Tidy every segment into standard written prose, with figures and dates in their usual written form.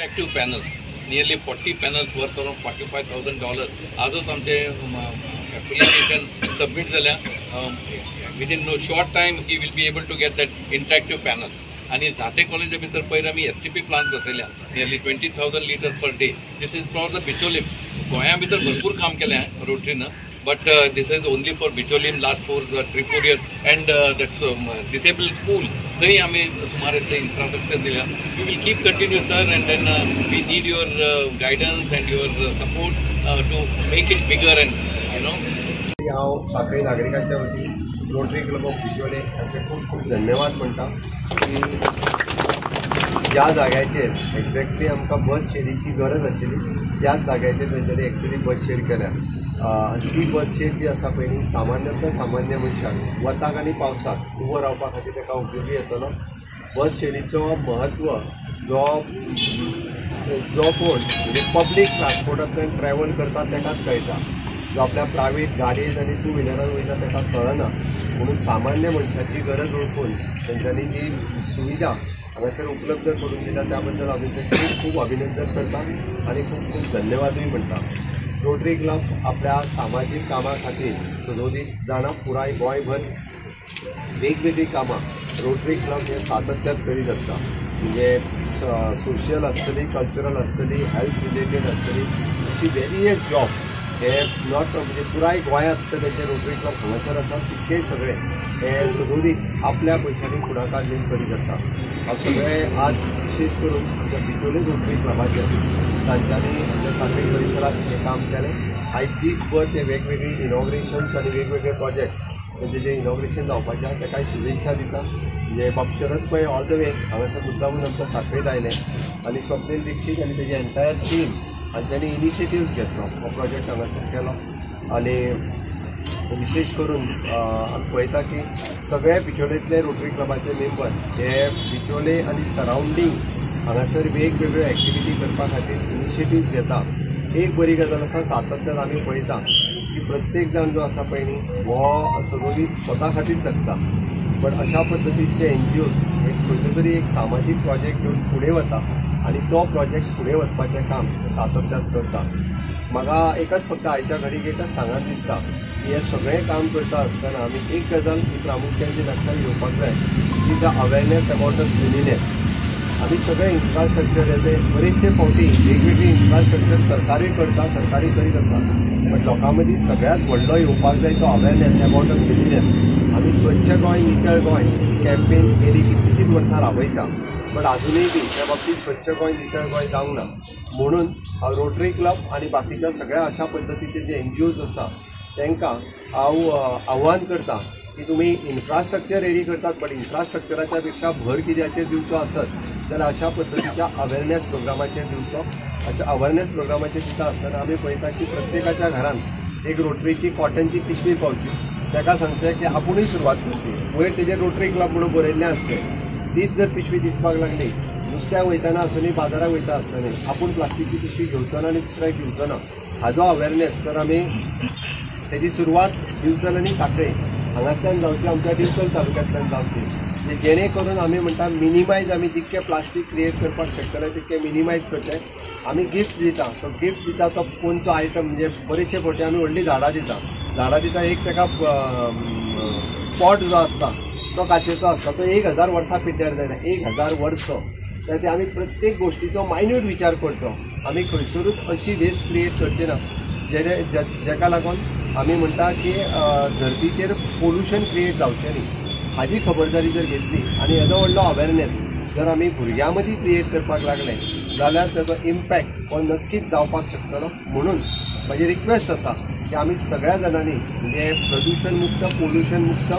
Interactive panels, nearly 40 panels worth around $45,000. आजच आमचे application submit झाल्या. Within no short time he will be able to get that interactive panels. आणि जाते college भितर पयर आमी STP प्लांट बसयल्या नियरली 20,000 liters per day. This is for the Bicholim. गोंया भितर भरपूर काम केलें रोटरीनं. But this is only for Bicholim last 3-4 years, and that's disabled school. Thai आम्ही सुमारे ते infrastructure दिल्या. We will keep continue, sir, and then we need your guidance and your support to make it bigger and हांव साखळी नागरिकांच्या वतीन rotary club of बिचोले हांचे खूब खूब धन्यवाद म्हणटा की ज्या जाग्याचेर एक्झॅक्टली आमकां बस शेडीची गरज आशिल्ली त्याच जाग्याचेर तेंच्यांनी एक्चुली बस शेड केल्या. ती बस शेड जी आसा पळय न्ही सामान्यांतल्या सामान्य मनशाक वताक आनी पावसाक उबो रावपा खातीर ताका उपयोगी येतलो. बस शेडीचो महत्व जो कोण म्हणजे पब्लीक ट्रान्सपोर्टांतल्यान ट्रॅव्हल करता ताकाच कळटा. जो आपल्या प्रायवेट गाडयेन आनी टू व्हिलरान वयता ताका कळना. म्हणून सामान्य मनशाची गरज ओळखून तेंच्यांनी जी सुविधा हांगासर उपलब्ध करून दिला त्या बद्दल हांव तेंचें खूब खूब अभिनंदन करता आनी खूब खूब धन्यवादूय म्हणटा. रोटरी क्लब आपल्या सामाजीक कामां खातीर सदोदीत जाणा पुराय गोंयभर वेगवेगळी कामां रोटरी क्लब हे सातत्यान करीत आसता. म्हणजे सोशियल आसतली, कल्चरल आसतली, हेल्थ रिलेटेड आसतली, अशी वेरियस जॉब हे नॉट म्हणजे पुराय गोंयांत तेंचे रोटरी क्लब हांगासर आसा तितकेय सगळे हे सदोदीत आपल्या पयशांनी फुडाकार घेवन करीत आसा. हांव सगळे आज विशेष करून आमच्या बिचोले रोटरी क्लबाचे तांच्यांनी आमच्या साखळी परिसरात हे काम केलें. आयज दीसभर ते वेगवेगळी इनॉग्रेशन्स आनी वेगवेगळे प्रोजेक्ट म्हणजे जे इनॉग्रेशन जावपाचें आसा ताकाय शुभेच्छा दिता. म्हणजे बाब शरद पै ऑल द वे हांगासर मुद्दामून आमच्या साखळीत आयले आनी स्वप्नील दीक्षीत आनी तेजी एंटायर टीम हांच्यांनी इनिशिएटीव्ह घेतलो हो प्रोजेक्ट हांगासर केलो. आनी विशेष करून आमी पळयता की सगळे बिचोलेंतले रोटरी क्लबाचे मेंबर हे बिचोले आनी सरावंडींग हांगासर वेगवेगळ्यो एक्टिविटी करपा खातीर इनिशिएटीव्ह घेता. एक बरी गजाल आसा सातत्यान आमी पळयता की प्रत्येक जाण जो आसा पळय न्ही हो सदोदीत स्वता खातीर जगता. पण अशा पद्दतीचे NGOs एक खंयचो तरी एक सामाजीक प्रोजेक्ट घेवन फुडें वता आनी तो प्रोजेक्ट फुडें वचपाचें काम सातत्यान करता. म्हाका एकच फक्त आयच्या घडीक एकच सांगात दिसता की हे सगळें काम करता आसतना आमी एक गजाल प्रामुख्यान जी लक्षात घेवपाक जाय की the awareness about the cleanliness. आमी सगळे इन्फ्रास्ट्रक्चर येते बरेचशे फावटी वेगवेगळी इन्फ्रास्ट्रक्चर सरकारूय करता, सरकारी करीत आसा. पण लोकां मदीं सगळ्यात व्हडलो येवपाक जाय तो अवेरनेस अबाउट द क्लिनिनेस. आमी स्वच्छ गोंय नितळ गोंय कॅम्पेन गेली कितलींच वर्सां राबयता पण अजूनही बी त्या बाबतीत स्वच्छ गोंय नितळ गोंय जावंक ना. म्हणून रोटरी क्लब आनी बाकीच्या सगळ्या अशा पद्दतीचे जे NGOs आसा तांकां हांव आव्हान करता की तुमी इन्फ्रास्ट्रक्चर रेडी करतात पण इन्फ्रास्ट्रक्चराच्या पेक्षा भर कित्याचेर दिवचो आसत जाल्यार अशा पद्दतीच्या अवेरनेस प्रोग्रामाचेर दिवचो. अशा अवेरनेस प्रोग्रामाचेर दिता आसतना आमी पळयता की प्रत्येकाच्या घरांत एक रोटरीची कॉटनची पिशवी पावची. ताका सांगचें की आपुणूय सुरवात करची. वयर तेजेर रोटरी क्लब म्हणून बरयल्लें आसचें. तीच जर पिशवी दिसपाक लागली नुस्त्याक वयताना आसुनी बाजाराक वयता आसतनी आपूण प्लास्टीकची पिशवी घेवचो ना आनी दुसऱ्याक दिवचो ना. हाजो अवेरनेस जर आमी तेजी सुरवात दिवचल आनी साखळे हांगासल्यान जावची आमच्या दिवचल तालुक्यांतल्यान जावची. जेणे करून आमी म्हणटा मिनिमायज आमी जितकें प्लास्टीक क्रिएट करपाक शकतले तितकें मिनिमायज करचें. आमी गिफ्ट दिता तो गिफ्ट दिता तो कोणचो आयटम म्हणजे बरेचशे फावटी आमी व्हडली झाडां दिता. एक ताका पॉट जो आसता तो काचेचो आसता तो 1000 वर्सां पिड्ड्यार जायना. 1000 वर्स तर ते आमी प्रत्येक गोष्टीचो मायन्यूट विचार करचो. आमी खंयसरूच अशी वेस्ट क्रिएट करची ना जेका लागून आमी म्हणटा की धरतीचेर पोल्युशन क्रिएट जावचें न्ही. हाजी खबरदारी जर घेतली आनी हेजो व्हडलो अवेरनेस जर आमी भुरग्यां मदीं क्रिएट करपाक लागले जाल्यार तेजो इम्पॅक्ट हो नक्कीच जावपाक शकतलो. म्हणून म्हजी रिक्वेस्ट आसा की आमी सगळ्या जाणांनी म्हणजे प्रदूषण मुक्त, पोल्युशन मुक्त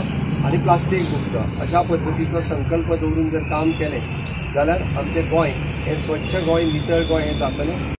आणि प्लास्टीक मुक्त अशा पद्दतीचो संकल्प दवरून जर काम केलें जाल्यार आमचें गोंय हें स्वच्छ गोंय नितळ गोंय हें जातलें.